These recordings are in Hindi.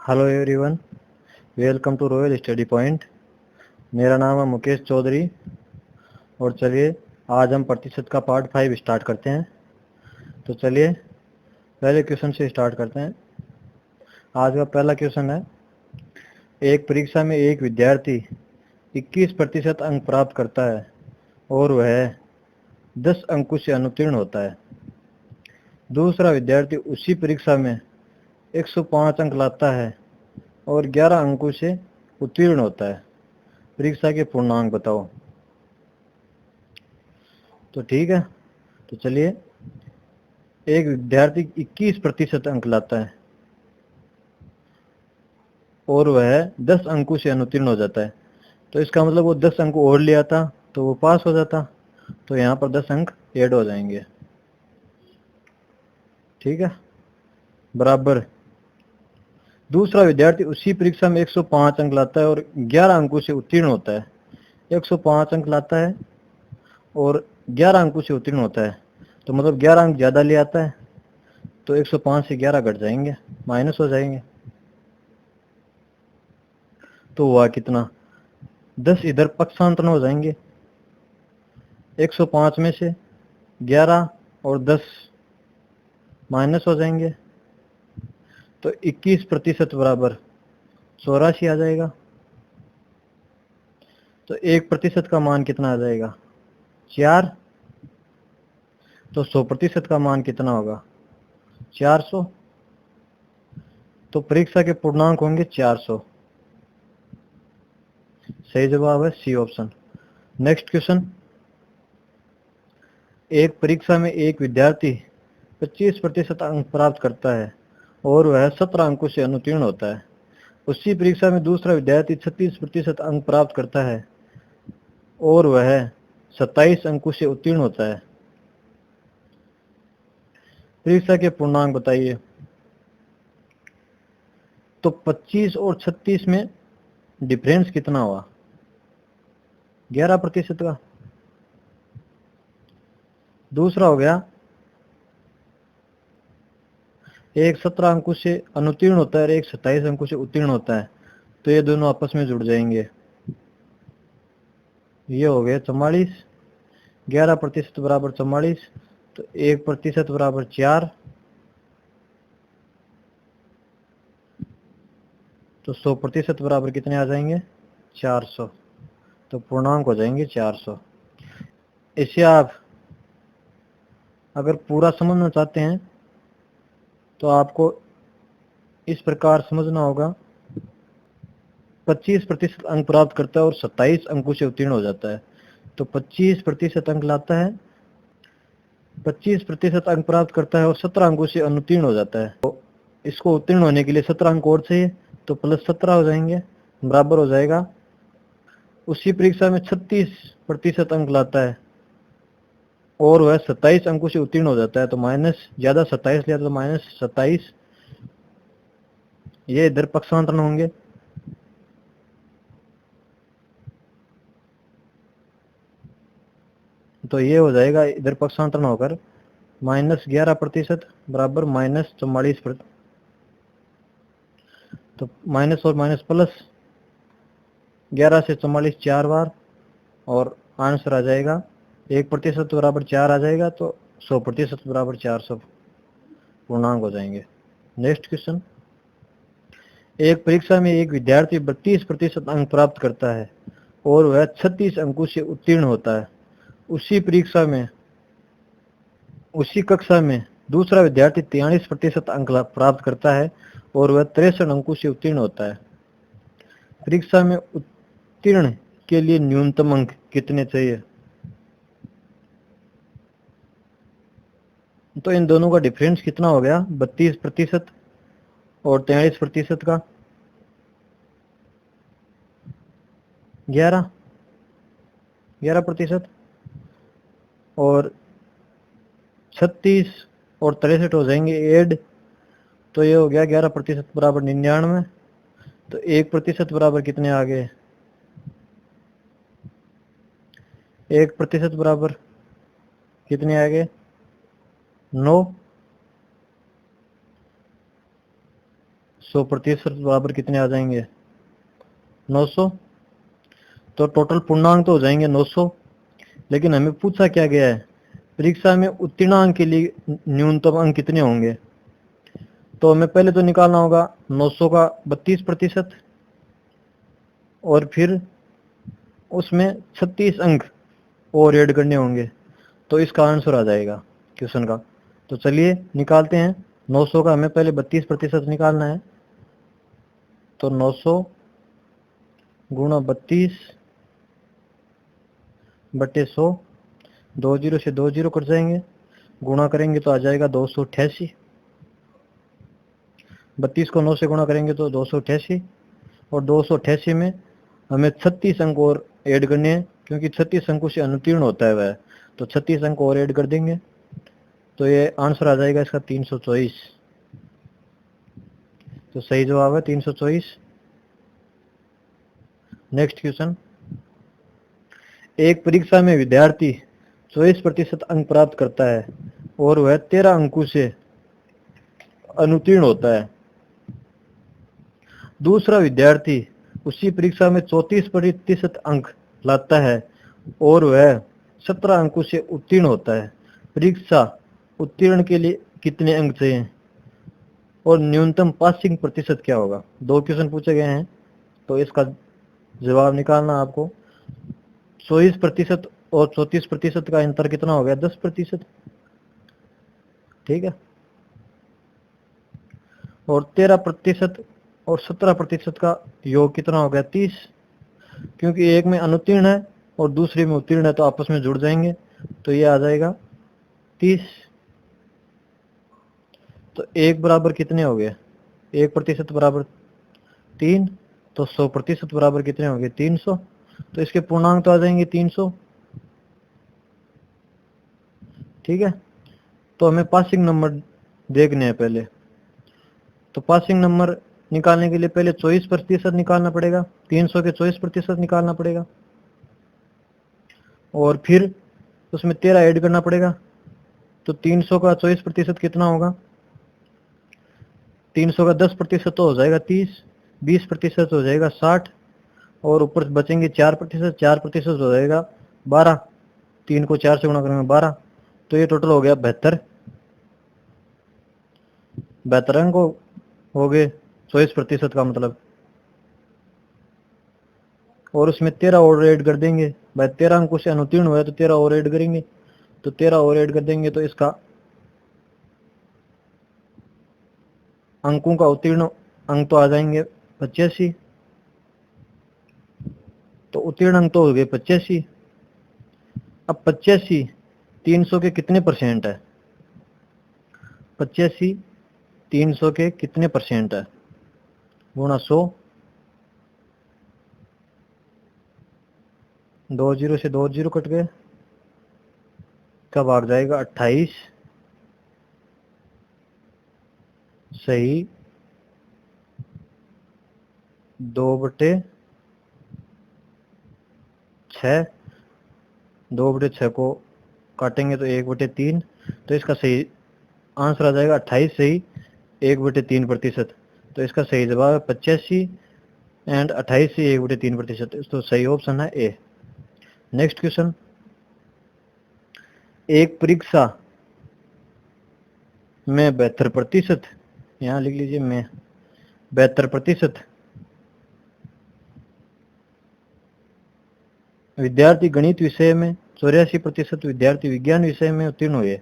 Hello everyone, welcome to royal study point. मेरा नाम है मुकेश चौधरी और चलिए आज हम प्रतिशत का पार्ट 5 स्टार्ट करते हैं। तो चलिए पहले क्वेश्चन से स्टार्ट करते हैं। आज का पहला क्वेश्चन है, एक परीक्षा में एक विद्यार्थी 21% अंक प्राप्त करता है और वह 10 अंकों से अनुत्तीर्ण होता है। दूसरा विद्यार्थी उसी परीक्षा में 105 अंक लाता है और 11 अंकों से उत्तीर्ण होता है। परीक्षा के पूर्णांक बताओ। तो ठीक है, तो चलिए, एक विद्यार्थी 21% अंक लाता है और वह 10 अंकों से अनुत्तीर्ण हो जाता है, तो इसका मतलब वो 10 अंक और ले आता तो वो पास हो जाता। तो यहाँ पर 10 अंक ऐड हो जाएंगे। ठीक है, बराबर दूसरा विद्यार्थी उसी परीक्षा में 105 अंक लाता है और 11 अंकों से उत्तीर्ण होता है। 105 अंक लाता है और 11 अंकों से उत्तीर्ण होता है, तो मतलब 11 अंक ज़्यादा ले आता है, तो 105 से 11 घट जाएंगे, माइनस हो जाएंगे। तो हुआ कितना, 10 इधर पक्षांतर हो जाएंगे। 105 में से 11 और 10 माइनस हो जाएंगे, तो 21% बराबर 84 आ जाएगा। तो 1% का मान कितना आ जाएगा, 4। तो 100% का मान कितना होगा, 400। तो परीक्षा के पूर्णांक होंगे 400। सही जवाब है सी ऑप्शन। नेक्स्ट क्वेश्चन, एक परीक्षा में एक विद्यार्थी 25% अंक प्राप्त करता है और वह 17 अंकों से अनुत्तीर्ण होता है। उसी परीक्षा में दूसरा विद्यार्थी 36% अंक प्राप्त करता है और वह 27 अंकों से उत्तीर्ण होता है। परीक्षा के पूर्णांक बताइए। तो 25 और 36 में डिफरेंस कितना हुआ, 11% का। दूसरा हो गया, एक 17 अंकों से अनुत्तीर्ण होता है और एक 27 अंकों से उत्तीर्ण होता है, तो ये दोनों आपस में जुड़ जाएंगे। ये हो गया 44, 11% बराबर 44, तो 1% बराबर 4, तो 100% बराबर कितने आ जाएंगे, 400। तो पूर्णांक हो जाएंगे 400। इसे आप अगर पूरा समझना चाहते हैं तो आपको इस प्रकार समझना होगा, 25% अंक प्राप्त करता है और 27 अंकों से उत्तीर्ण हो जाता है। तो 25% अंक लाता है, 25% अंक प्राप्त करता है और 17 अंकों से अनुत्तीर्ण हो जाता है। तो इसको उत्तीर्ण होने के लिए 17 अंक और चाहिए, तो +17 हो जाएंगे, बराबर हो जाएगा। उसी परीक्षा में 36% अंक लाता है और वह 27 अंकों से उत्तीर्ण हो जाता है, तो माइनस ज्यादा 27 लिया तो -27, ये इधर पक्षांतर होंगे। तो ये हो जाएगा इधर पक्षांतर होकर -11% बराबर -44%। तो माइनस और माइनस प्लस, 11 से 44 4 बार और आंसर आ जाएगा 1% बराबर 4 आ जाएगा, तो 100% बराबर 400 पूर्णांक हो जाएंगे। नेक्स्ट क्वेश्चन, एक परीक्षा में एक विद्यार्थी 32% अंक प्राप्त करता है और वह 36 अंकों से उत्तीर्ण होता है। उसी परीक्षा में उसी कक्षा में दूसरा विद्यार्थी 43% अंक प्राप्त करता है और वह 63 अंकों से उत्तीर्ण होता है। परीक्षा में उत्तीर्ण के लिए न्यूनतम अंक कितने चाहिए। तो इन दोनों का डिफरेंस कितना हो गया, 32% और 43% का 11% और 36 और 63 हो जाएंगे ऐड, तो ये हो गया 11% बराबर 99। तो 1% बराबर कितने आ गए, 1% बराबर कितने आ गए, 9। 100% बराबर कितने आ जाएंगे? 900। तो टोटल पूर्णांक तो हो जाएंगे 900, लेकिन हमें पूछा क्या गया है, परीक्षा में उत्तीर्णांक के लिए न्यूनतम अंक कितने होंगे। तो हमें पहले तो निकालना होगा 900 का 32%, और फिर उसमें 36 अंक और ऐड करने होंगे, तो इसका आंसर आ जाएगा क्वेश्चन का। तो चलिए निकालते हैं। 900 का हमें पहले 32% निकालना है। तो 900 गुणा 32 बटे 100, 2 जीरो से 2 जीरो कट जाएंगे, गुणा करेंगे तो आ जाएगा 288। 32 को 9 से गुणा करेंगे तो 288, और 288 में हमें 36 अंक और ऐड करने हैं, क्योंकि 36 अंकों से अनुत्तीर्ण होता है वह, तो 36 अंक और ऐड कर देंगे, तो ये आंसर आ जाएगा इसका 324। तो सही जवाब है 324। नेक्स्ट क्वेश्चन, एक परीक्षा में विद्यार्थी 24% अंक प्राप्त करता है और वह 13 अंकों से अनुत्तीर्ण होता है। दूसरा विद्यार्थी उसी परीक्षा में 34% अंक लाता है और वह 17 अंकों से उत्तीर्ण होता है। परीक्षा उत्तीर्ण के लिए कितने अंक चाहिए और न्यूनतम पासिंग प्रतिशत क्या होगा। दो क्वेश्चन पूछे गए हैं, तो इसका जवाब निकालना आपको। 24% और 34% का अंतर कितना हो गया? 10%। ठीक है। और 13% और 17% का योग कितना हो गया? 30। क्योंकि एक में अनुत्तीर्ण है और दूसरे में उत्तीर्ण है, तो आपस में जुड़ जाएंगे, तो ये आ जाएगा 30। तो एक बराबर कितने हो गए? 1% बराबर 3, तो 100% बराबर कितने हो गए? 300। तो इसके पूर्णांक तो आ जाएंगे 300। ठीक है। तो हमें पासिंग नंबर देखने हैं पहले। तो पासिंग नंबर निकालने के लिए पहले 24% निकालना पड़ेगा, 300 के 24% निकालना पड़ेगा, और फिर उसमें 13 ऐड करना पड़ेगा। तो 300 का 24% कितना होगा? 300 का 10% तो हो जाएगा 30, 20% हो जाएगा 60, और ऊपर बचेंगे 4%, 4% हो जाएगा 12, 3 को 4 से गुणा करेंगे 12, तो ये टोटल हो गया 72। 72 अंक हो गए 24% का मतलब, और उसमें 13 और ऐड कर देंगे। भाई 13 अंकों से अनुत्तीर्ण हुआ है तो 13 और ऐड करेंगे, तो 13 और ऐड कर देंगे, तो इसका अंकों का उत्तीर्ण अंक तो आ जाएंगे 85। तो उत्तीर्ण अंक तो हो गए 85। अब 85 300 के कितने परसेंट है? 85 300 के कितने परसेंट है? गुणा 100, 2 जीरो से 2 जीरो कट गए, कब भाग जाएगा? 28। सही 2/6, 2/6 को काटेंगे तो 1/3, तो इसका सही आंसर आ जाएगा 28। सही 1/3%। तो इसका सही जवाब है 85 एंड 28 से 1/3%। तो सही ऑप्शन है ए। नेक्स्ट क्वेश्चन, एक परीक्षा में 72%, यहाँ लिख लीजिए में 72% विद्यार्थी गणित विषय में, 84% विद्यार्थी विज्ञान विषय में उत्तीर्ण हुए।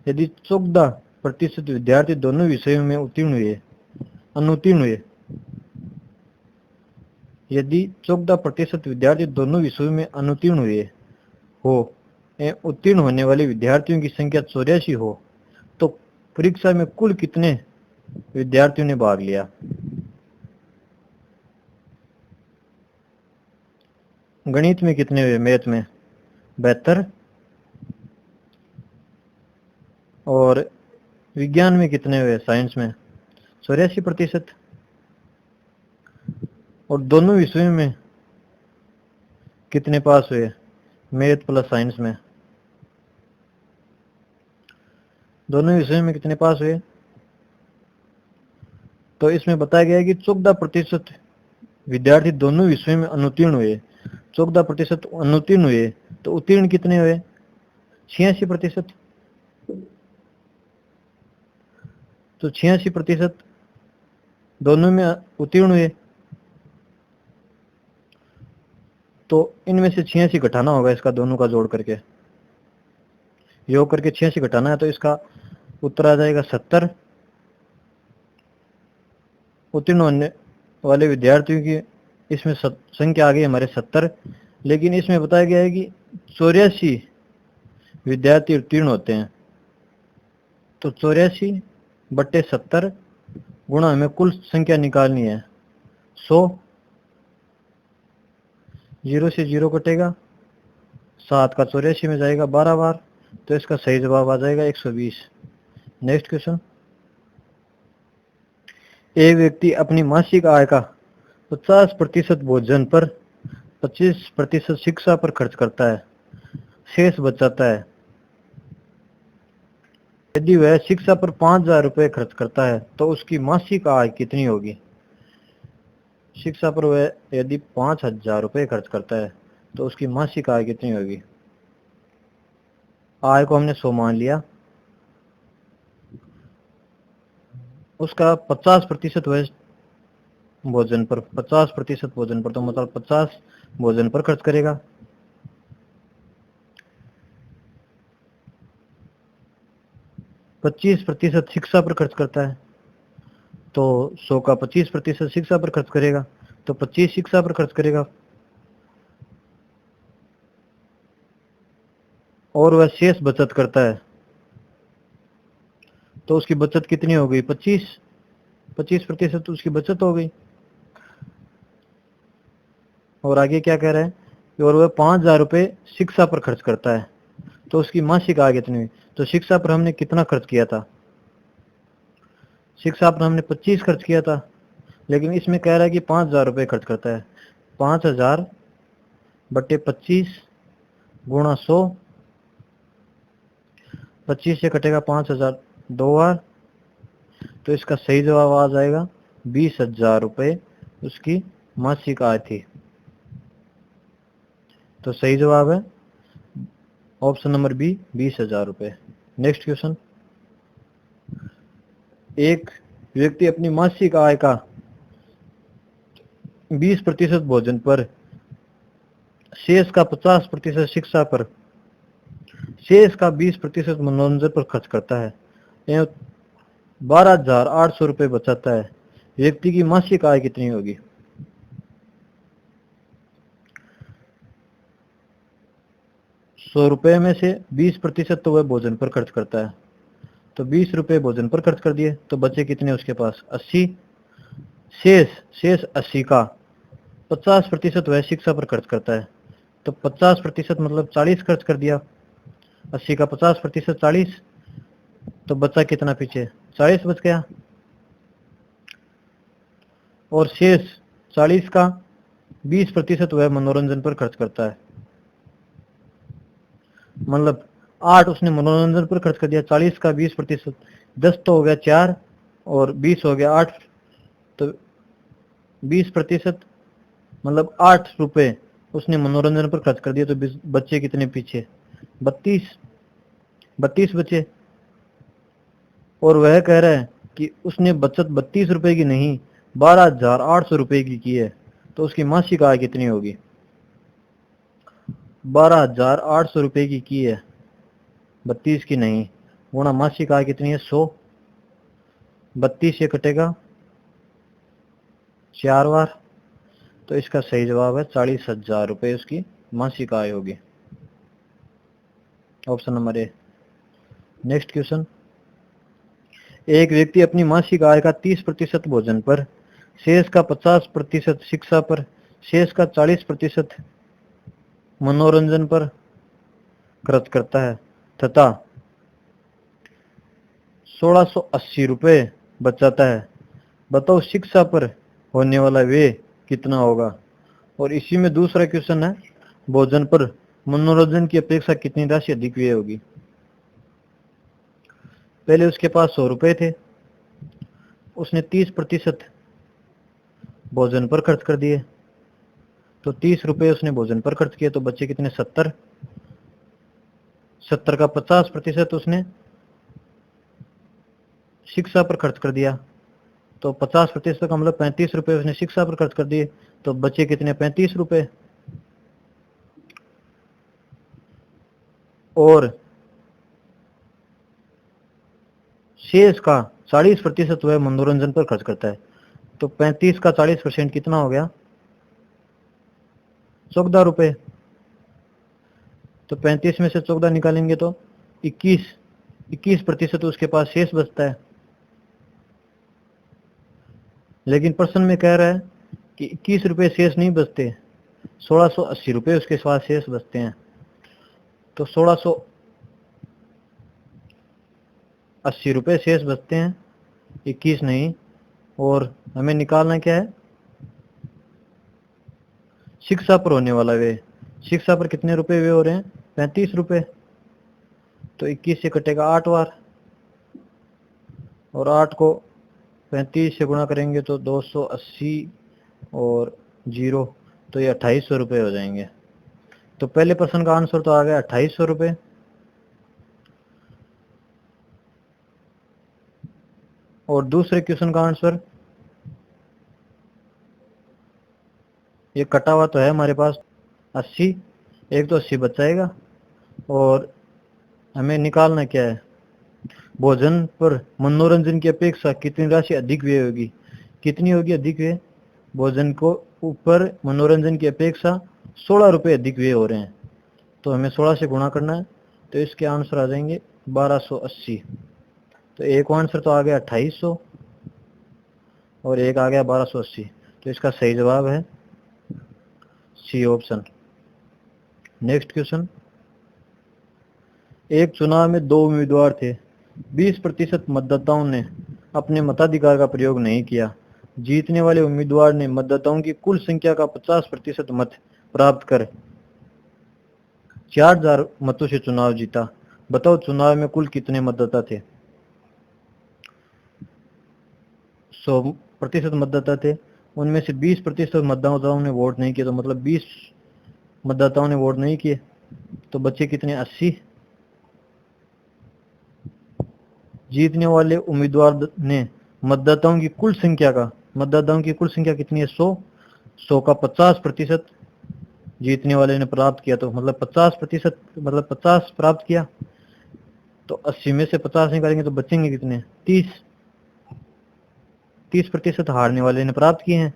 यदि 14% विद्यार्थी दोनों विषयों में उत्तीर्ण हुए, अनुत्तीर्ण हुए। यदि 14% विद्यार्थी दोनों विषयों में अनुत्तीर्ण हुए हो एवं उत्तीर्ण होने वाले विद्यार्थियों की संख्या 84 हो, तो परीक्षा में कुल कितने विद्यार्थियों ने भाग लिया। गणित में कितने हुए? मैथ में 72, और विज्ञान में कितने हुए? साइंस में 84%, और दोनों विषयों में कितने पास हुए? मैथ प्लस साइंस में दोनों विषयों में कितने पास हुए? तो इसमें बताया गया है कि 14% विद्यार्थी दोनों विषयों में अनुत्तीर्ण हुए। 14% अनुत्तीर्ण हुए, तो उत्तीर्ण कितने हुए? 86%। तो 86% दोनों में उत्तीर्ण हुए, तो इनमें से 86 घटाना होगा, इसका दोनों का जोड़ करके योग करके 86 घटाना है, तो इसका उत्तर आ जाएगा 70। उत्तीर्ण होने वाले विद्यार्थियों की इसमें संख्या आ गई हमारे 70, लेकिन इसमें बताया गया है कि 84 विद्यार्थी उत्तीर्ण होते हैं। तो 84/70 गुणा हमें कुल संख्या निकालनी है 100, 0 से 0 कटेगा, 7 का 84 में जाएगा 12 बार, तो इसका सही जवाब आ जाएगा 120। नेक्स्ट क्वेश्चन, एक व्यक्ति अपनी मासिक आय का 50% भोजन पर, 25% शिक्षा पर खर्च करता है, शेष बचाता है। यदि वह शिक्षा पर 5,000 रुपये खर्च करता है तो उसकी मासिक आय कितनी होगी? शिक्षा पर वह यदि 5,000 रुपये खर्च करता है तो उसकी मासिक आय कितनी होगी? आय को हमने 100 मान लिया, उसका 50% वह भोजन पर, 50% भोजन पर, तो मतलब 50 भोजन पर खर्च करेगा। पच्चीस प्रतिशत शिक्षा पर खर्च करता है, तो 100 का 25% शिक्षा पर खर्च करेगा, तो 25 शिक्षा पर खर्च करेगा, और वह शेष बचत करता है, तो उसकी बचत कितनी हो गई? 25% उसकी बचत हो गई। और आगे क्या कह रहा है? और वह 5,000 रुपये शिक्षा पर खर्च करता है, तो उसकी मासिक आय कितनी हुई? तो शिक्षा पर हमने कितना खर्च किया था? शिक्षा पर हमने 25 खर्च किया था, लेकिन इसमें कह रहा है कि 5,000 रुपये खर्च करता है। 5,000/25 गुणा 100, 25 से कटेगा 5,000 2 बार, तो इसका सही जवाब आ जाएगा 20,000 रुपये उसकी मासिक आय थी। तो सही जवाब है ऑप्शन नंबर बी, 20,000 रुपये। नेक्स्ट क्वेश्चन, एक व्यक्ति अपनी मासिक आय का 20% भोजन पर, शेष का 50% शिक्षा पर, शेष का 20% मनोरंजन पर खर्च करता है एवं 12,800 रुपये बचाता है। व्यक्ति की मासिक आय कितनी होगी? 100 रुपये में से 20% तो वह भोजन पर खर्च करता है, तो 20 रुपये भोजन पर खर्च कर दिए, तो बचे कितने उसके पास? 80। शेष 80 का 50% वह शिक्षा पर खर्च करता है, तो 50% मतलब 40 खर्च कर दिया। 80 का 50% 40, तो बचा कितना पीछे? 40 बच गया। और शेष 40 का 20% वह मनोरंजन पर खर्च करता है, मतलब 8 उसने मनोरंजन पर खर्च कर दिया। 40 का 20%, 10 तो हो गया 4, और 20 हो गया 8, तो 20% मतलब 8 रुपये उसने मनोरंजन पर खर्च कर दिया, तो बच्चे कितने पीछे? 32 बचे। और वह कह रहा है कि उसने बचत 32 रुपए की नहीं, 12,800 रुपए की है, तो उसकी मासिक आय कितनी होगी? 12,800 रुपए की है, 32 की नहीं, गुणा मासिक आय कितनी है? 100। 32 से कटेगा 4 बार, तो इसका सही जवाब है 40,000 रुपये उसकी मासिक आय होगी। Option number A. Next question, एक व्यक्ति अपनी मासिक आय का 30% भोजन पर, शेष का 50% शिक्षा पर, शेष का 40% मनोरंजन पर खर्च करता है तथा 1,680 रुपये बचाता है। बताओ शिक्षा पर होने वाला व्यय कितना होगा? और इसी में दूसरा क्वेश्चन है, भोजन पर मनोरंजन की अपेक्षा कितनी राशि अधिक व्यय होगी? पहले उसके पास 100 रुपये थे, उसने 30% भोजन पर खर्च कर दिए, तो 30 रुपए उसने भोजन पर खर्च किए, तो बच्चे कितने? 70। 70 का 50% उसने शिक्षा पर खर्च कर दिया, तो 50% का मतलब 35 रुपए उसने शिक्षा पर खर्च कर दिए, तो बचे कितने? 35 रुपए। और शेष का 40% वह मनोरंजन पर खर्च करता है, तो 35 का 40% कितना हो गया? 14 रुपए। तो 35 में से 14 निकालेंगे तो 21% उसके पास शेष बचता है। लेकिन प्रश्न में कह रहा है कि 21 रुपए शेष नहीं बचते, 1680 रुपए उसके पास शेष बचते हैं। तो 1680 रुपए शेष बचते हैं, 21 नहीं। और हमें निकालना क्या है? शिक्षा पर होने वाला व्यय। शिक्षा पर कितने रुपए व्यय हो रहे हैं? 35 रुपए। तो 21 से कटेगा 8 बार, और 8 को 35 से गुणा करेंगे तो 280 और 0, तो ये 2800 रुपये हो जाएंगे। तो पहले प्रश्न का आंसर तो आ गया 2800 रुपये। और दूसरे क्वेश्चन का आंसर, ये कटा हुआ तो है हमारे पास 80, एक तो 80 बच जाएगा, और हमें निकालना क्या है? भोजन पर मनोरंजन की अपेक्षा कितनी राशि अधिक व्यय होगी? कितनी होगी अधिक व्यय? भोजन को ऊपर मनोरंजन की अपेक्षा 16 रुपये अधिक व्यय हो रहे हैं, तो हमें 16 से गुणा करना है, तो इसके आंसर आ जाएंगे 1280। तो एक आंसर तो आ गया 2800 और एक आ गया 1280, तो इसका सही जवाब है सी ऑप्शन। नेक्स्ट क्वेश्चन, एक चुनाव में 2 उम्मीदवार थे, 20% मतदाताओं ने अपने मताधिकार का प्रयोग नहीं किया। जीतने वाले उम्मीदवार ने मतदाताओं की कुल संख्या का 50% मत प्राप्त कर 4000 मतों से चुनाव जीता। बताओ चुनाव में कुल कितने मतदाता थे? 100% मतदाता थे, उनमें से 20% मतदाताओं ने वोट नहीं किया, तो मतलब 20 मतदाताओं ने वोट नहीं किए, तो बच्चे कितने? 80। जीतने वाले उम्मीदवार ने मतदाताओं की कुल संख्या कितनी है? 100। 100 का 50% जीतने वाले ने प्राप्त किया, तो मतलब 50%, मतलब 50 प्राप्त किया, तो 80 में से 50 निकालेंगे तो बचेंगे कितने? 30। 30% हारने वाले ने प्राप्त किए हैं।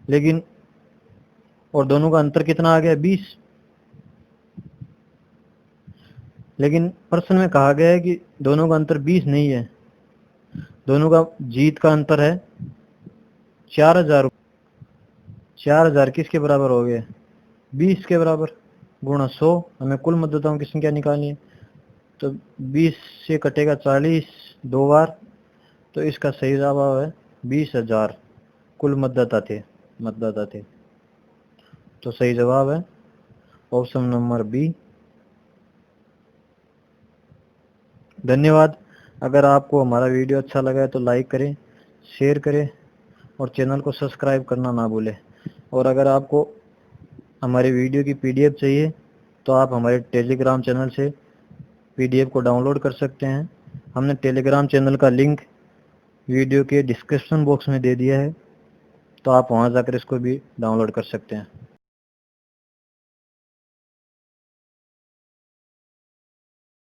लेकिन और दोनों का अंतर कितना आ गया? 20। लेकिन प्रश्न में कहा गया है कि दोनों का अंतर 20 नहीं है, दोनों का जीत का अंतर है 4000। 4000 किसके बराबर हो गए? 20 के बराबर, गुणा 100। हमें कुल मतदाताओं की संख्या निकालनी है, तो 20 से कटेगा 40 दो बार, तो इसका सही जवाब है 20,000 कुल मतदाता थे। तो सही जवाब है ऑप्शन नंबर बी। धन्यवाद। अगर आपको हमारा वीडियो अच्छा लगा है तो लाइक करें, शेयर करें और चैनल को सब्सक्राइब करना ना भूलें। और अगर आपको हमारे वीडियो की पीडीएफ चाहिए तो आप हमारे टेलीग्राम चैनल से पीडीएफ को डाउनलोड कर सकते हैं। हमने टेलीग्राम चैनल का लिंक वीडियो के डिस्क्रिप्शन बॉक्स में दे दिया है, तो आप वहां जाकर इसको भी डाउनलोड कर सकते हैं।